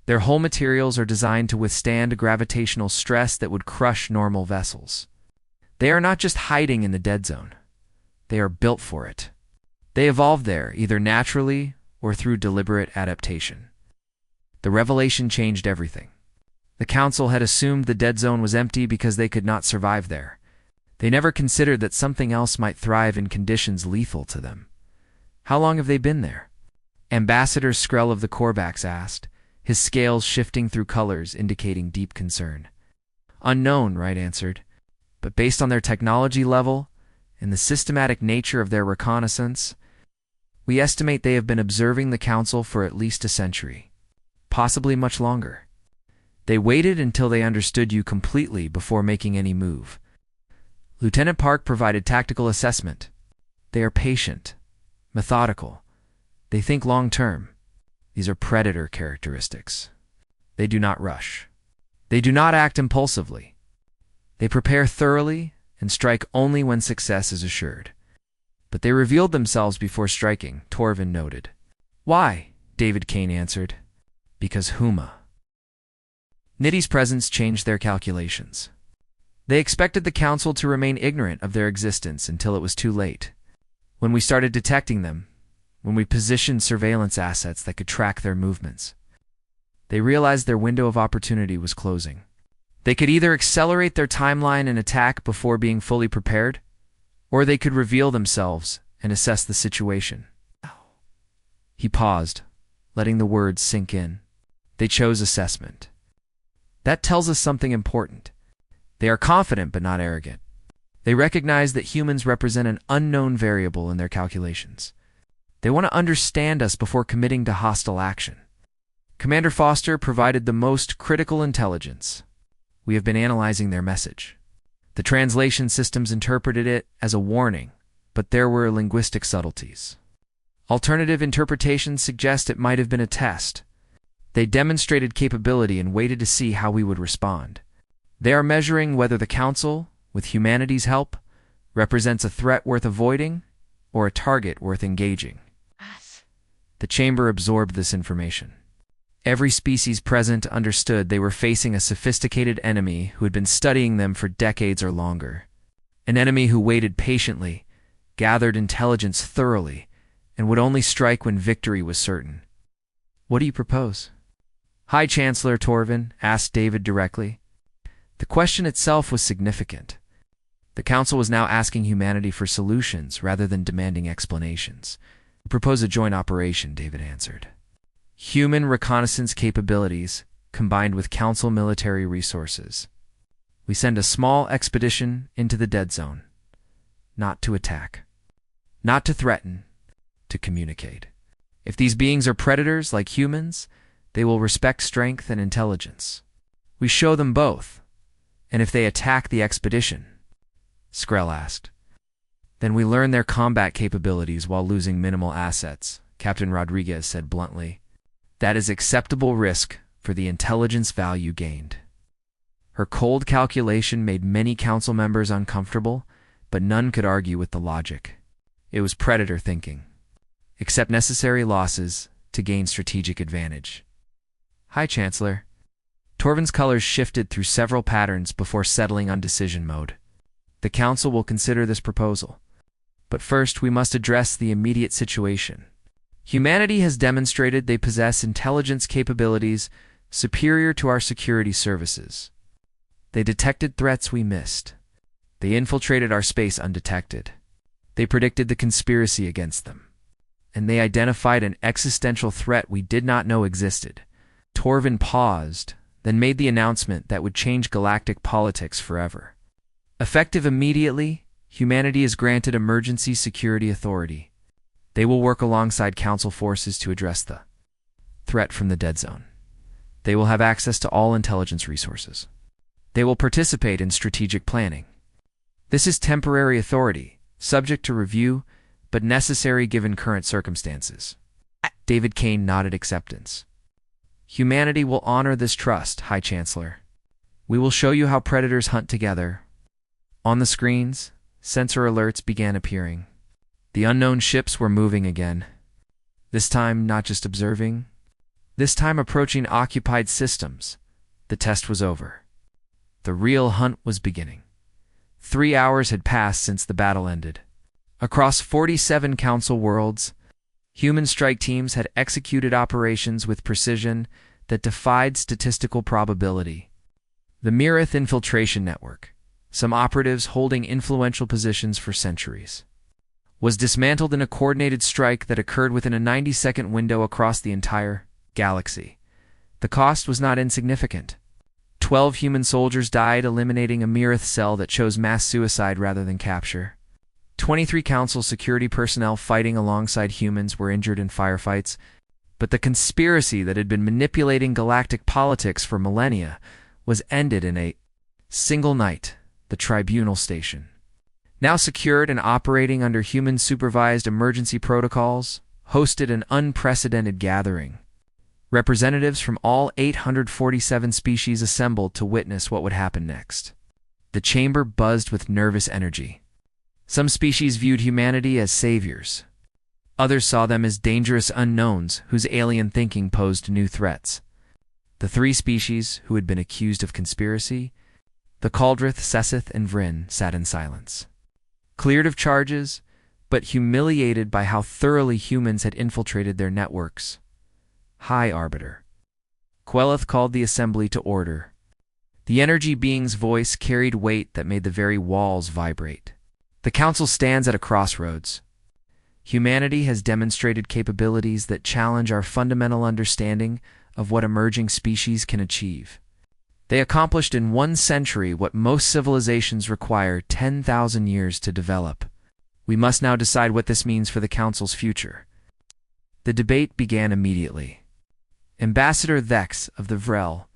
Their hull materials are designed to withstand a gravitational stress that would crush normal vessels. They are not just hiding in the dead zone. They are built for it. They evolved there, either naturally or through deliberate adaptation. The revelation changed everything. The Council had assumed the dead zone was empty because they could not survive there. They never considered that something else might thrive in conditions lethal to them. How long have they been there? Ambassador Skrell of the Korvax asked, his scales shifting through colors indicating deep concern. Unknown, Wright answered, but based on their technology level and the systematic nature of their reconnaissance, we estimate they have been observing the Council for at least a century, possibly much longer. They waited until they understood you completely before making any move. Lieutenant Park provided tactical assessment. They are patient, methodical. They think long-term. These are predator characteristics. They do not rush. They do not act impulsively. They prepare thoroughly and strike only when success is assured. But they revealed themselves before striking, Torvin noted. Why? David Kane answered. Because Huma. Nitty's presence changed their calculations. They expected the Council to remain ignorant of their existence until it was too late. When we started detecting them, when we positioned surveillance assets that could track their movements, they realized their window of opportunity was closing. They could either accelerate their timeline and attack before being fully prepared, or they could reveal themselves and assess the situation. He paused, letting the words sink in. They chose assessment. That tells us something important. They are confident but not arrogant. They recognize that humans represent an unknown variable in their calculations. They want to understand us before committing to hostile action. Commander Foster provided the most critical intelligence. We have been analyzing their message. The translation systems interpreted it as a warning, but there were linguistic subtleties. Alternative interpretations suggest it might have been a test. They demonstrated capability and waited to see how we would respond. They are measuring whether the Council, with humanity's help, represents a threat worth avoiding or a target worth engaging. The chamber absorbed this information. Every species present understood they were facing a sophisticated enemy who had been studying them for decades or longer. An enemy who waited patiently, gathered intelligence thoroughly, and would only strike when victory was certain. What do you propose? High Chancellor Torvin asked David directly. The question itself was significant. The Council was now asking humanity for solutions rather than demanding explanations. We propose a joint operation, David answered. Human reconnaissance capabilities combined with Council military resources. We send a small expedition into the dead zone, not to attack, not to threaten, to communicate. If these beings are predators like humans, they will respect strength and intelligence. We show them both. And if they attack the expedition? Skrell asked. Then we learn their combat capabilities while losing minimal assets, Captain Rodriguez said bluntly. That is acceptable risk for the intelligence value gained. Her cold calculation made many council members uncomfortable, but none could argue with the logic. It was predator thinking. Accept necessary losses to gain strategic advantage. Hi, Chancellor. Torvin's colors shifted through several patterns before settling on decision mode. The Council will consider this proposal. But first, we must address the immediate situation. Humanity has demonstrated they possess intelligence capabilities superior to our security services. They detected threats we missed. They infiltrated our space undetected. They predicted the conspiracy against them. And they identified an existential threat we did not know existed. Torvin paused, then made the announcement that would change galactic politics forever. Effective immediately, humanity is granted emergency security authority. They will work alongside Council forces to address the threat from the dead zone. They will have access to all intelligence resources. They will participate in strategic planning. This is temporary authority, subject to review, but necessary given current circumstances. David Kane nodded acceptance. Humanity will honor this trust, High Chancellor. We will show you how predators hunt together. On the screens, sensor alerts began appearing. The unknown ships were moving again. This time, not just observing. This time approaching occupied systems. The test was over. The real hunt was beginning. 3 hours had passed since the battle ended. Across 47 Council worlds, human strike teams had executed operations with precision that defied statistical probability. The Mirith Infiltration Network, some operatives holding influential positions for centuries, was dismantled in a coordinated strike that occurred within a 90-second window across the entire galaxy. The cost was not insignificant. 12 human soldiers died, eliminating a Mirith cell that chose mass suicide rather than capture. 23 Council security personnel fighting alongside humans were injured in firefights, but the conspiracy that had been manipulating galactic politics for millennia was ended in a single night, the Tribunal Station. Now secured and operating under human-supervised emergency protocols, hosted an unprecedented gathering. Representatives from all 847 species assembled to witness what would happen next. The chamber buzzed with nervous energy. Some species viewed humanity as saviors. Others saw them as dangerous unknowns whose alien thinking posed new threats. The 3 species who had been accused of conspiracy, the Kaldrith, Sessith, and Vryn, sat in silence. Cleared of charges, but humiliated by how thoroughly humans had infiltrated their networks. High Arbiter. Queleth called the assembly to order. The energy being's voice carried weight that made the very walls vibrate. The Council stands at a crossroads. Humanity has demonstrated capabilities that challenge our fundamental understanding of what emerging species can achieve. They accomplished in 1 century what most civilizations require 10,000 years to develop. We must now decide what this means for the Council's future. The debate began immediately. Ambassador Thex of the Vrel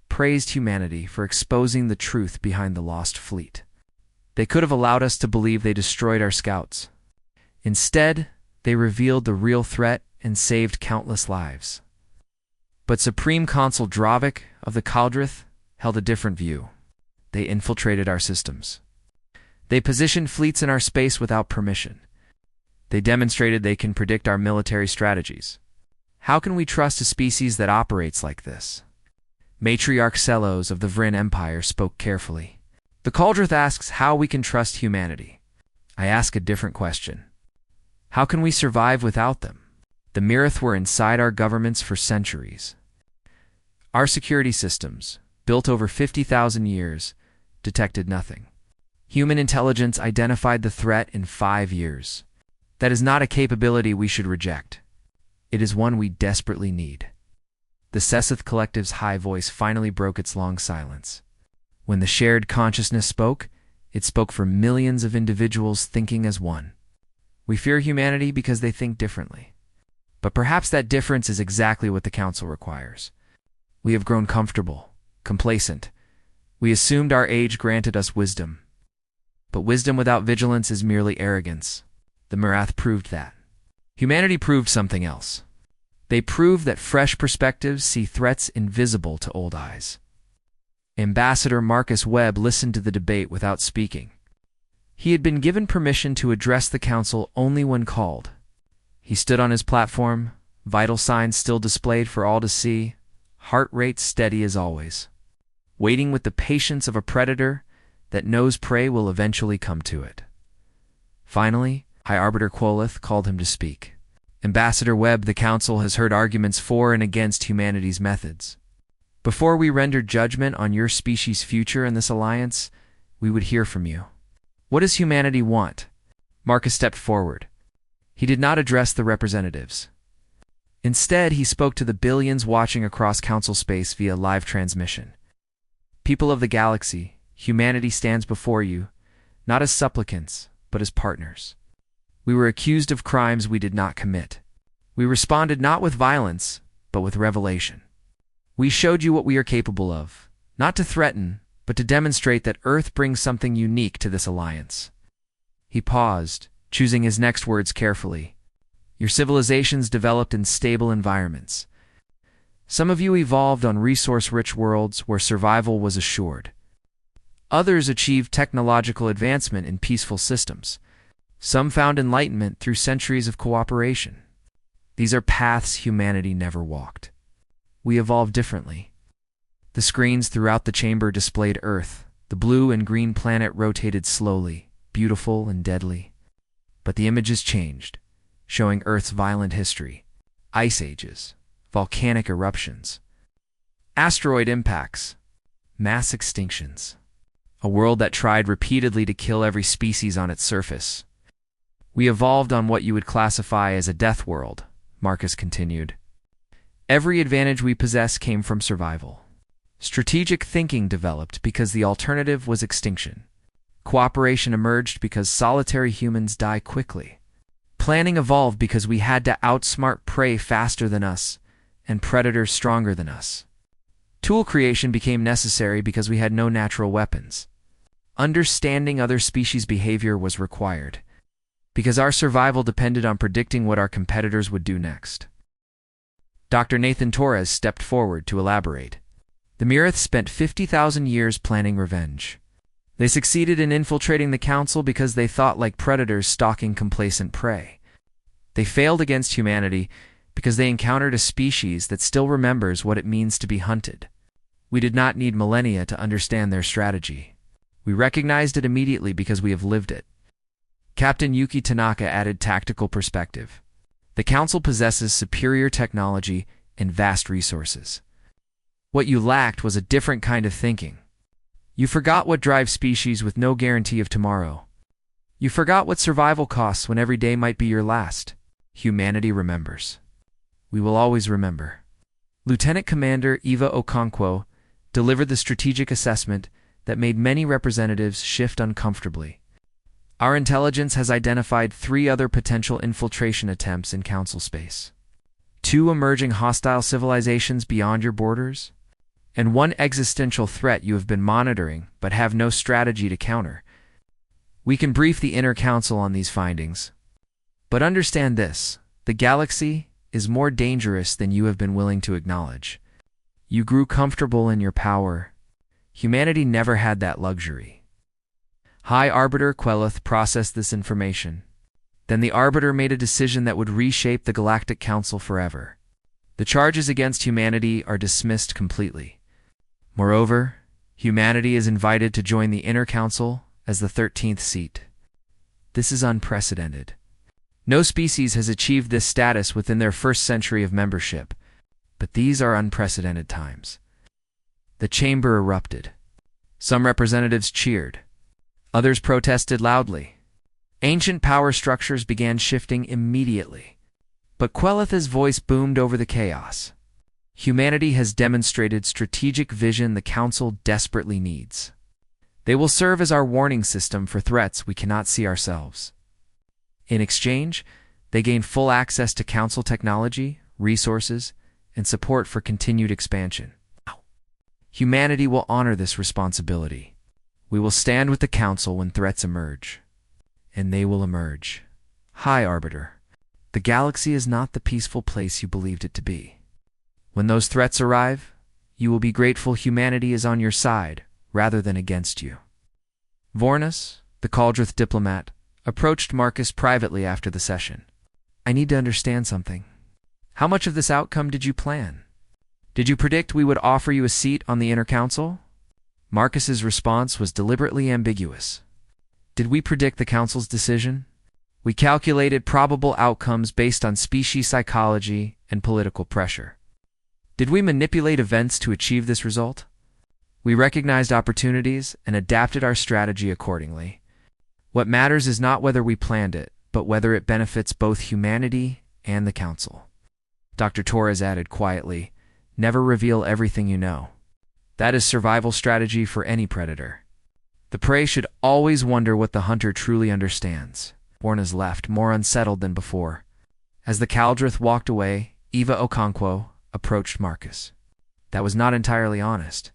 praised humanity for exposing the truth behind the lost fleet. They could have allowed us to believe they destroyed our scouts. Instead, they revealed the real threat and saved countless lives. But Supreme Consul Dravik of the Kaldrith held a different view. They infiltrated our systems. They positioned fleets in our space without permission. They demonstrated they can predict our military strategies. How can we trust a species that operates like this? Matriarch Celos of the Vryn Empire spoke carefully. The Kaldrith asks how we can trust humanity. I ask a different question. How can we survive without them? The Mirith were inside our governments for centuries. Our security systems, built over 50,000 years, detected nothing. Human intelligence identified the threat in 5 years. That is not a capability we should reject. It is one we desperately need. The Sessith Collective's high voice finally broke its long silence. When the shared consciousness spoke, it spoke for millions of individuals thinking as one. We fear humanity because they think differently. But perhaps that difference is exactly what the Council requires. We have grown comfortable, complacent. We assumed our age granted us wisdom. But wisdom without vigilance is merely arrogance. The Marath proved that. Humanity proved something else. They proved that fresh perspectives see threats invisible to old eyes. Ambassador Marcus Webb listened to the debate without speaking. He had been given permission to address the council only when called. He stood on his platform, vital signs still displayed for all to see, heart rate steady as always, waiting with the patience of a predator that knows prey will eventually come to it. Finally, High Arbiter Quolith called him to speak. Ambassador Webb, the council has heard arguments for and against humanity's methods. Before we render judgment on your species' future in this alliance, we would hear from you. What does humanity want? Marcus stepped forward. He did not address the representatives. Instead, he spoke to the billions watching across council space via live transmission. People of the galaxy, humanity stands before you, not as supplicants, but as partners. We were accused of crimes we did not commit. We responded not with violence, but with revelation. We showed you what we are capable of, not to threaten, but to demonstrate that Earth brings something unique to this alliance. He paused, choosing his next words carefully. Your civilizations developed in stable environments. Some of you evolved on resource-rich worlds where survival was assured. Others achieved technological advancement in peaceful systems. Some found enlightenment through centuries of cooperation. These are paths humanity never walked. We evolved differently. The screens throughout the chamber displayed Earth. The blue and green planet rotated slowly, beautiful and deadly. But the images changed, showing Earth's violent history, ice ages, volcanic eruptions, asteroid impacts, mass extinctions, a world that tried repeatedly to kill every species on its surface. We evolved on what you would classify as a death world, Marcus continued. Every advantage we possess came from survival. Strategic thinking developed because the alternative was extinction. Cooperation emerged because solitary humans die quickly. Planning evolved because we had to outsmart prey faster than us and predators stronger than us. Tool creation became necessary because we had no natural weapons. Understanding other species' behavior was required because our survival depended on predicting what our competitors would do next. Dr. Nathan Torres stepped forward to elaborate. The Mirath spent 50,000 years planning revenge. They succeeded in infiltrating the council because they thought like predators stalking complacent prey. They failed against humanity because they encountered a species that still remembers what it means to be hunted. We did not need millennia to understand their strategy. We recognized it immediately because we have lived it. Captain Yuki Tanaka added tactical perspective. The council possesses superior technology and vast resources. What you lacked was a different kind of thinking. You forgot what drives species with no guarantee of tomorrow. You forgot what survival costs when every day might be your last. Humanity remembers. We will always remember. Lieutenant Commander Eva Okonkwo delivered the strategic assessment that made many representatives shift uncomfortably. Our intelligence has identified 3 other potential infiltration attempts in council space. 2 emerging hostile civilizations beyond your borders, and 1 existential threat you have been monitoring but have no strategy to counter. We can brief the inner council on these findings. But understand this, the galaxy is more dangerous than you have been willing to acknowledge. You grew comfortable in your power. Humanity never had that luxury. High Arbiter Quolith processed this information. Then the Arbiter made a decision that would reshape the Galactic Council forever. The charges against humanity are dismissed completely. Moreover, humanity is invited to join the Inner Council as the 13th seat. This is unprecedented. No species has achieved this status within their first century of membership, but these are unprecedented times. The chamber erupted. Some representatives cheered. Others protested loudly. Ancient power structures began shifting immediately. But Quolith's voice boomed over the chaos. Humanity has demonstrated strategic vision the Council desperately needs. They will serve as our warning system for threats we cannot see ourselves. In exchange, they gain full access to Council technology, resources, and support for continued expansion. Humanity will honor this responsibility. We will stand with the Council when threats emerge. And they will emerge. High Arbiter, the galaxy is not the peaceful place you believed it to be. When those threats arrive, you will be grateful humanity is on your side rather than against you. Vornus, the Caldrith diplomat, approached Marcus privately after the session. I need to understand something. How much of this outcome did you plan? Did you predict we would offer you a seat on the Inner Council? Marcus's response was deliberately ambiguous. Did we predict the Council's decision? We calculated probable outcomes based on species psychology and political pressure. Did we manipulate events to achieve this result? We recognized opportunities and adapted our strategy accordingly. What matters is not whether we planned it, but whether it benefits both humanity and the Council. Dr. Torres added quietly, never reveal everything you know. That is survival strategy for any predator. The prey should always wonder what the hunter truly understands. Vornus left, more unsettled than before. As the Caldrith walked away, Eva Okonkwo approached Marcus. That was not entirely honest.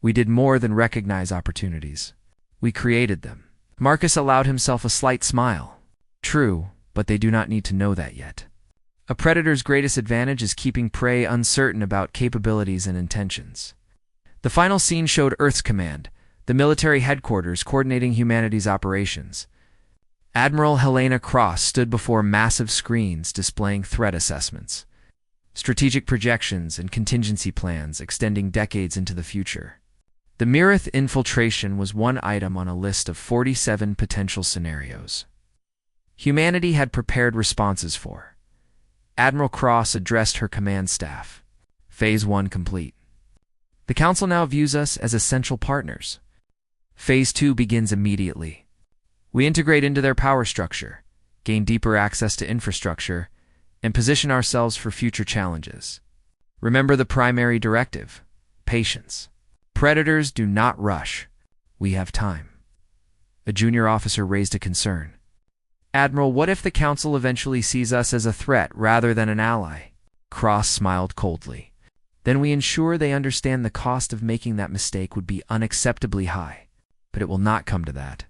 We did more than recognize opportunities. We created them. Marcus allowed himself a slight smile. True, but they do not need to know that yet. A predator's greatest advantage is keeping prey uncertain about capabilities and intentions. The final scene showed Earth's command, the military headquarters coordinating humanity's operations. Admiral Helena Cross stood before massive screens displaying threat assessments, strategic projections, and contingency plans extending decades into the future. The Mirith infiltration was one item on a list of 47 potential scenarios. Humanity had prepared responses for. Admiral Cross addressed her command staff. Phase 1 complete. The Council now views us as essential partners. Phase 2 begins immediately. We integrate into their power structure, gain deeper access to infrastructure, and position ourselves for future challenges. Remember the primary directive: patience. Predators do not rush. We have time. A junior officer raised a concern. Admiral, what if the Council eventually sees us as a threat rather than an ally? Cross smiled coldly. Then we ensure they understand the cost of making that mistake would be unacceptably high. But it will not come to that.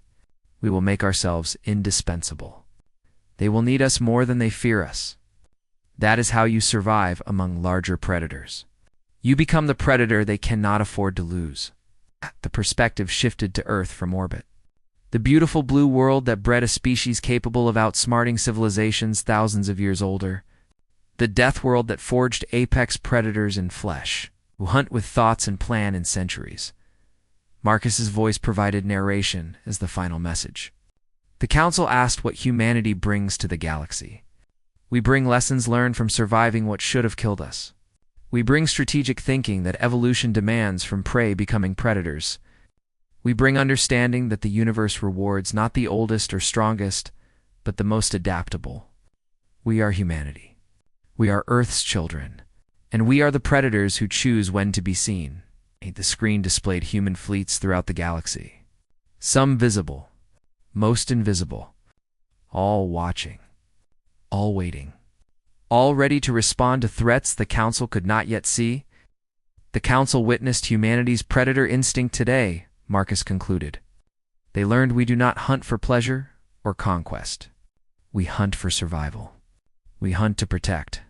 We will make ourselves indispensable. They will need us more than they fear us. That is how you survive among larger predators. You become the predator they cannot afford to lose. The perspective shifted to Earth from orbit. The beautiful blue world that bred a species capable of outsmarting civilizations thousands of years older. The death world that forged apex predators in flesh, who hunt with thoughts and plan in centuries. Marcus's voice provided narration as the final message. The Council asked what humanity brings to the galaxy. We bring lessons learned from surviving what should have killed us. We bring strategic thinking that evolution demands from prey becoming predators. We bring understanding that the universe rewards not the oldest or strongest, but the most adaptable. We are humanity. We are Earth's children, and we are the predators who choose when to be seen. The screen displayed human fleets throughout the galaxy. Some visible, most invisible, all watching, all waiting, all ready to respond to threats the Council could not yet see. The Council witnessed humanity's predator instinct today, Marcus concluded. They learned we do not hunt for pleasure or conquest. We hunt for survival. We hunt to protect.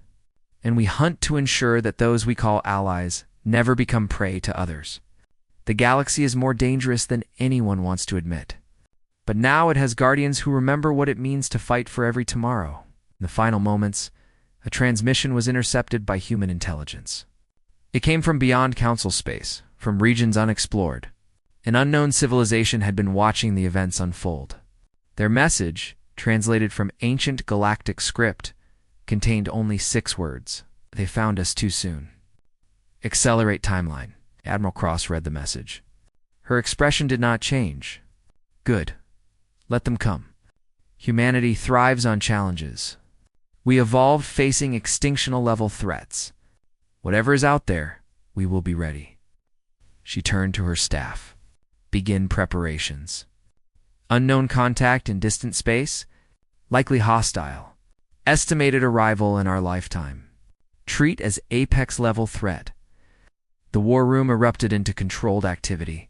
And we hunt to ensure that those we call allies never become prey to others. The galaxy is more dangerous than anyone wants to admit. But now it has guardians who remember what it means to fight for every tomorrow. In the final moments, a transmission was intercepted by human intelligence. It came from beyond Council space, from regions unexplored. An unknown civilization had been watching the events unfold. Their message, translated from ancient galactic script, contained only 6 words. They found us too soon. Accelerate timeline. Admiral Cross read the message. Her expression did not change. Good. Let them come. Humanity thrives on challenges. We evolved facing extinctional-level threats. Whatever is out there, we will be ready. She turned to her staff. Begin preparations. Unknown contact in distant space? Likely hostile. Estimated arrival in our lifetime. Treat as apex-level threat. The war room erupted into controlled activity.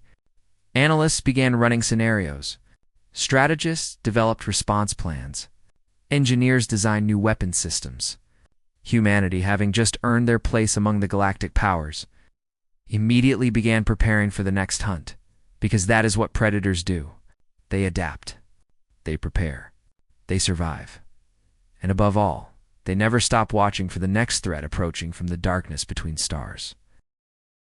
Analysts began running scenarios. Strategists developed response plans. Engineers designed new weapon systems. Humanity, having just earned their place among the galactic powers, immediately began preparing for the next hunt, because that is what predators do. They adapt. They prepare. They survive. And above all, they never stop watching for the next threat approaching from the darkness between stars.